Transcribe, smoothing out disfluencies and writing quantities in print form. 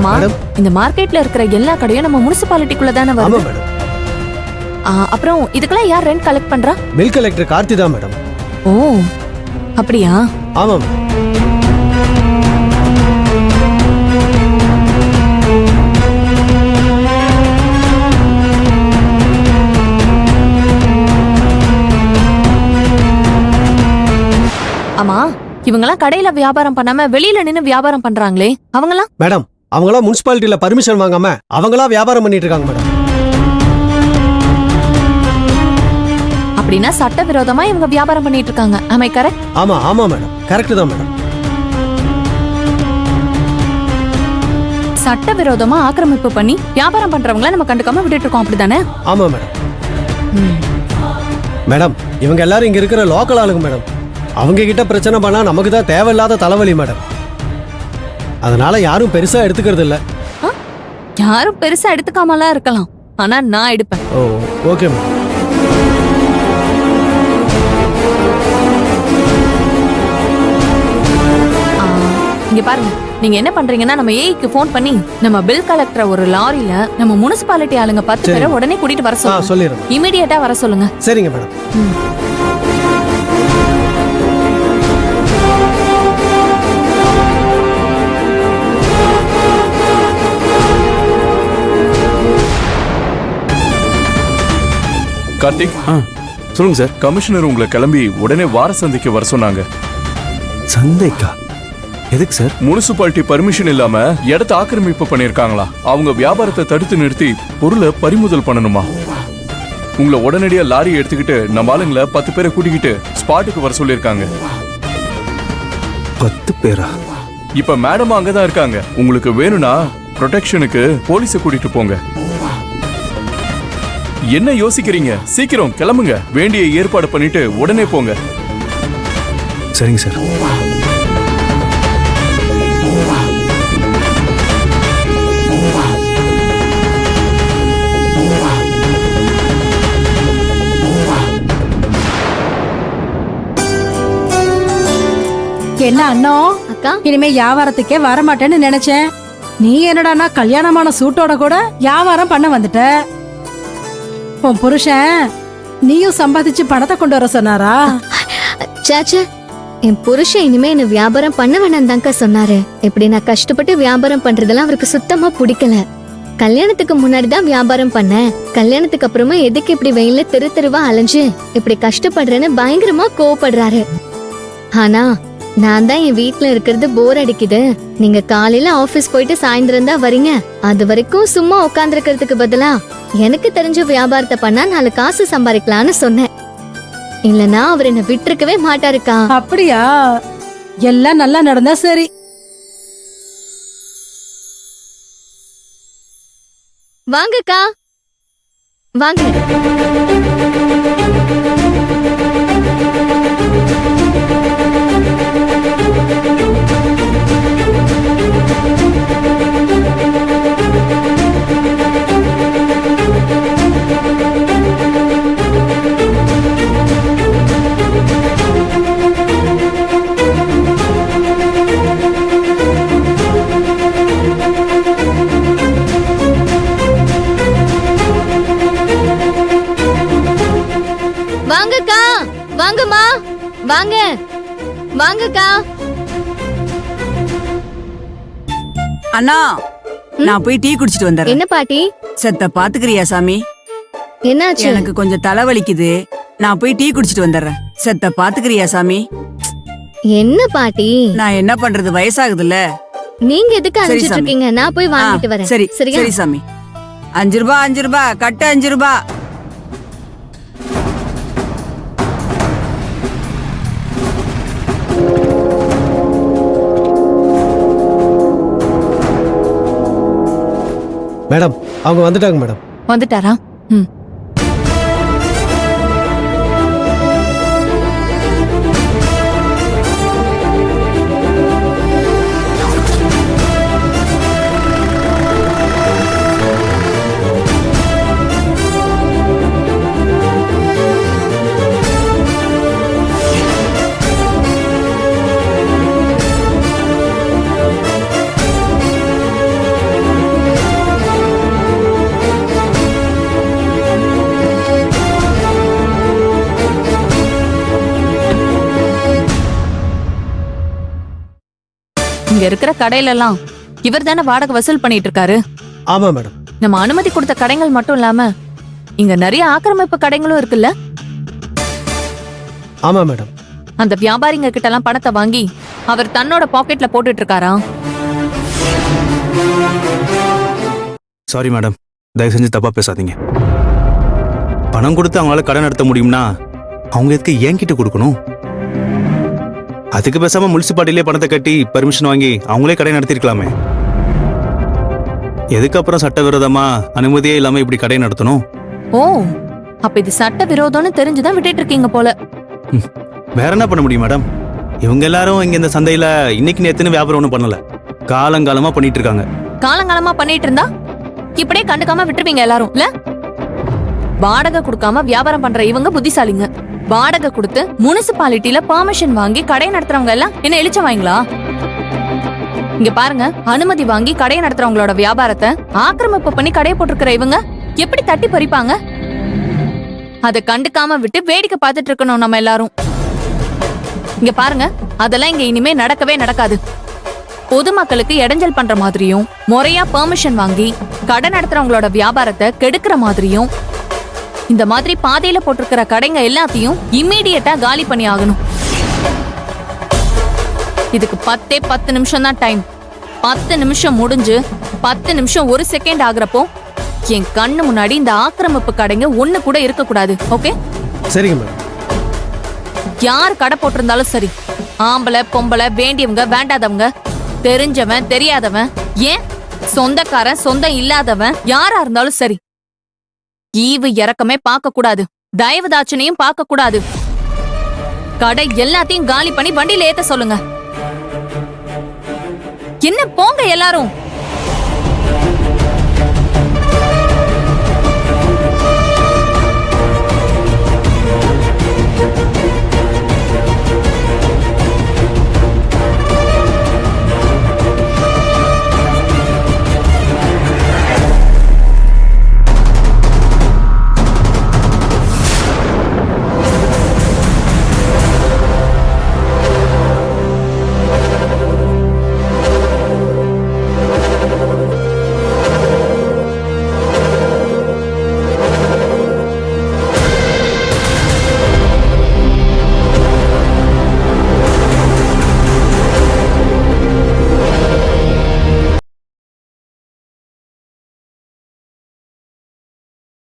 ஆமா, இந்த மார்க்கெட்ல இருக்கிற எல்லா கடையும் நம்ம முனிசிபாலிட்டிக்குள்ள தானே ஆமா வருது. மேடம். அப்புறம் இதுக்கெல்லாம் யார் ரெண்ட் கலெக்ட் பண்றா? பில் கலெக்டர் கார்த்தி தான் மேடம். ஓ, அப்படியா? ஆமா மேடம். ஆமா, இவங்கெல்லாம் கடையில வியாபாரம் பண்ணாம வெளியில நின்னு வியாபாரம் பண்றாங்களே, அவங்கலாம்? மேடம், அவங்களாம் முனிசிபாலிட்டியில பர்மிஷன் வாங்காம அவங்களா வியாபாரம் பண்ணிட்டு இருக்காங்க மேடம். அப்படின்னா சட்டவிரோதமா இவங்க வியாபாரம் பண்ணிட்டு இருக்காங்க. am I correct? ஆமா ஆமா மேடம், கரெக்ட் தான் மேடம். சட்டவிரோதமா ஆக்கிரமிப்பு பண்ணி வியாபாரம் பண்றவங்கள நம்ம கண்டுக்காம விட்டுட்டு இருக்கோம், அப்படிதானே? ஆமா மேடம். மேடம், இவங்க எல்லாரும் இங்க இருக்கிற லோக்கல் ஆளுங்க மேடம். அவங்க கிட்ட பிரச்சனை பண்ணா நமக்கு தான் தேவையில்லாத தலைவலி மேடம். அதனால யாரும் பெருசா எடுத்துக்கிறது இல்ல. யாரும் பெருசா எடுத்துக்காமலாம் இருக்கலாம், ஆனா நான் எடுப்பேன். ஓ, ஓகே மேடம். இங்க பாருங்க, நீங்க என்ன பண்றீங்கன்னா நம்ம ஏஐக்கு ஃபோன் பண்ணி நம்ம பில் கலெக்டர் ஒரு லாரியில நம்ம முனிசிபாலிட்டி ஆளுங்க 10 பேரை உடனே கூட்டிட்டு வர சொல்லுங்க. சொல்லிடுறேன். இமிடியேட்டா வர சொல்லுங்க. சரிங்க மேடம். கார்த்திக், சொல்லுங்க சார். கமிஷனர் உங்களை கிளம்பி உடனே வார சந்தைக்கு வர சொன்னாங்க. சந்தைக்கா? எதுக்கு சார்? முனிசிபாலிட்டி பர்மிஷன் இல்லாம இடத்த ஆக்கிரமிப்பு பண்ணிருக்காங்களா? அவங்க வியாபாரத்தை தடுத்து நிறுத்தி பொருளை பறிமுதல் பண்ணணுமா? உங்களை உடனடியா லாரி எடுத்துக்கிட்டு நம்ம ஆளுங்களை 10 பேரை கூட்டிக்கிட்டு ஸ்பாட்டுக்கு வர சொல்லிருக்காங்க. 10 பேரா? இப்ப மேடம் அங்கதான் இருக்காங்க. உங்களுக்கு வேணும்னா ப்ரொடெக்ஷனுக்கு போலீஸ கூட்டிட்டு போங்க. என்ன யோசிக்கிறீங்க? சீக்கிரம் கிளம்புங்க. வேண்டிய ஏற்பாடு பண்ணிட்டு உடனே போங்க. சரிங்க சார். என்ன அண்ணா அக்கா, இனிமே வியாபாரத்துக்கே வரமாட்டேன்னு நினைச்சேன். நீ என்னடானா கல்யாணமான சூட்டோட கூட வியாபாரம் பண்ண வந்துட்ட. உன் புருஷன் நீயும் சம்பாதிச்சு பணத்தை கொண்டு வர சொன்னாரா? சாச்சா, என் புருஷன் இனிமே என்ன வியாபாரம் பண்ண வேணாம் தான்க்கா சொன்னாரு. இப்படி நான் கஷ்டப்பட்டு வியாபாரம் பண்றதெல்லாம் அவருக்கு சுத்தமா பிடிக்கல. கல்யாணத்துக்கு முன்னாடி தான் வியாபாரம் பண்ணேன். கல்யாணத்துக்கு அப்புறமா எதுக்கு இப்படி வெயில தெரு தெருவா அலைஞ்சு இப்படி கஷ்டப்படுறேன்னு பயங்கரமா கோவப்படுறாரு. ஆனா நான் தான் என் வீட்ல இருக்கிறது போர் அடிக்குது. நீங்க காலையில ஆபீஸ் போயிட்டு சாயந்தரம் தான் வரீங்க. அது வரைக்கும் சும்மா உட்கார்ந்துருக்கிறதுக்கு பதிலா எனக்கு தெரிஞ்ச வியாபாரத்தை பண்ணா 4 காசு சம்பாதிக்கலாம்னு சொன்னேன். இல்லனா அவர் என்ன விட்டுருக்கவே மாட்டாருக்கா. அப்படியா? எல்லாம் நல்லா நடந்தா சரி. வாங்கக்கா, வாங்க. வாங்கக்கா, வாங்கம்மா, வாங்க, வாங்கக்கா. அண்ணா, நான் போய் டீ குடிச்சிட்டு வந்துறேன். என்ன பாட்டி? செத்த பாத்துக்கிறியா சாமி? என்னாச்சு? எனக்கு கொஞ்சம் தலைவலிக்குது. நான் போய் டீ குடிச்சிட்டு வந்துடுறேன். செத்த பாத்துக்கிறியா சாமி? என்ன பாட்டி? நான் என்ன பண்றது, வயசாகுதுல்ல. நீங்க எதுக்கு அழைச்சிட்டு இருக்கீங்க? நான் போய் வாங்கிட்டு வரேன். சரி சரியா? சரி சாமி. 5 ரூபாய், 5 ரூபாய், கட்டு 5 ரூபாய். மேடம், அவங்க வந்துட்டாங்க மேடம். வந்துட்டாரா? இங்க இருக்கிற கடையில எல்லாம் இவர் தானே வாடகை வசூல் பண்ணிட்டு இருக்காரு. ஆமா மேடம். நம்ம அனுமதி கொடுத்த கடைகள் மட்டும் இல்லாம இங்க நிறைய ஆக்கிரமிப்பு கடைகளும் இருக்குல்ல. ஆமா மேடம். அந்த வியாபாரிங்க கிட்ட எல்லாம் பணத்தை வாங்கி அவர் தன்னோட பாக்கெட்ல போட்டுட்டு இருக்காரா? சாரி மேடம், தயவு செஞ்சு தப்பா பேசாதீங்க. பணம் கொடுத்து அவங்களால கடை நடத்த முடியும்னா அவங்க எதுக்கு என்கிட்ட கொடுக்கணும்? அதுக்கு பேசாம முனிசிபாலிட்டிலே பணத்தை கட்டி பர்மிஷன் வாங்கி அவங்களே கடை நடத்திருக்கலாமே. எதுக்கு அப்புறம் சட்டவிரோதமா அனுமதியே இல்லாம இப்படி கடை நடத்தணும்? ஓ, அப்ப இது சட்ட விரோதம்னு தெரிஞ்சுதான் விட்டுட்டு இருக்கீங்க போல. வேற என்ன பண்ண முடியும் மேடம்? இவங்க எல்லாரும் இங்க இந்த சந்தையில இன்னைக்கு நேத்துன்னு வியாபாரம் ஒன்றும் பண்ணல, காலங்காலமா பண்ணிட்டு இருக்காங்க. காலங்காலமா பண்ணிட்டு இருந்தா இப்படியே கண்டுக்காம விட்டுருவீங்க எல்லாரும் இல்ல? வாடகை கொடுக்காம வியாபாரம் பண்ற இவங்க புத்திசாலிங்க. வாடகை கொடுத்து முனிசிபாலிட்டியில பெர்மிஷன் வாங்கி கடை நடத்துறவங்க எல்லாம் என்ன எழுச்ச வாங்களா? இங்க பாருங்க, அனுமதி வாங்கி கடை நடத்துறவங்களோட வியாபாரத்தை ஆக்கிரமிப்பு பண்ணி கடை போட்டிருக்கிற இவங்க எப்படி தட்டி பறிப்பாங்க? அதை கண்டுக்காம விட்டு வேடிக்கை பார்த்துட்டு இருக்கணும் நம்ம எல்லாரும். இங்க பாருங்க, அதெல்லாம் இங்க இனிமே நடக்கவே நடக்காது. பொதுமக்களுக்கு இடைஞ்சல் பண்ற மாதிரியும் முறையா பெர்மிஷன் வாங்கி கடை நடத்துறவங்களோட வியாபாரத்தை கெடுக்கிற மாதிரியும் இந்த மாதிரி பாதையில போட்டிருக்கிற கடைங்க எல்லாத்தையும் இம்மீடியட்டா காலி பண்ணி ஆகணும். இதுக்கு 10 நிமிஷம் தான் டைம். 10 நிமிஷம் முடிஞ்சு 10 நிமிஷம் 1 செகண்ட் ஆகுறப்போ என் கண்ணு முன்னாடி இந்த ஆக்கிரமிப்பு கடைங்க ஒண்ணு கூட இருக்க கூடாது. ஓகே? சரிங்க மேடம். யார் கடை போட்டிருந்தாலும் சரி, ஆம்பளை பொம்பளை, வேண்டியவங்க வேண்டாதவங்க, தெரிஞ்சவன் தெரியாதவன், ஏன் சொந்தக்காரன் சொந்தம் இல்லாதவன், யாரா இருந்தாலும் சரி, ஈவு இறக்கமே பார்க்க கூடாது, தயவுதாட்சணையும் பார்க்க கூடாது. கடை எல்லாத்தையும் காலி பண்ணி வண்டியில ஏத்த சொல்லுங்க. என்ன போங்க எல்லாரும்.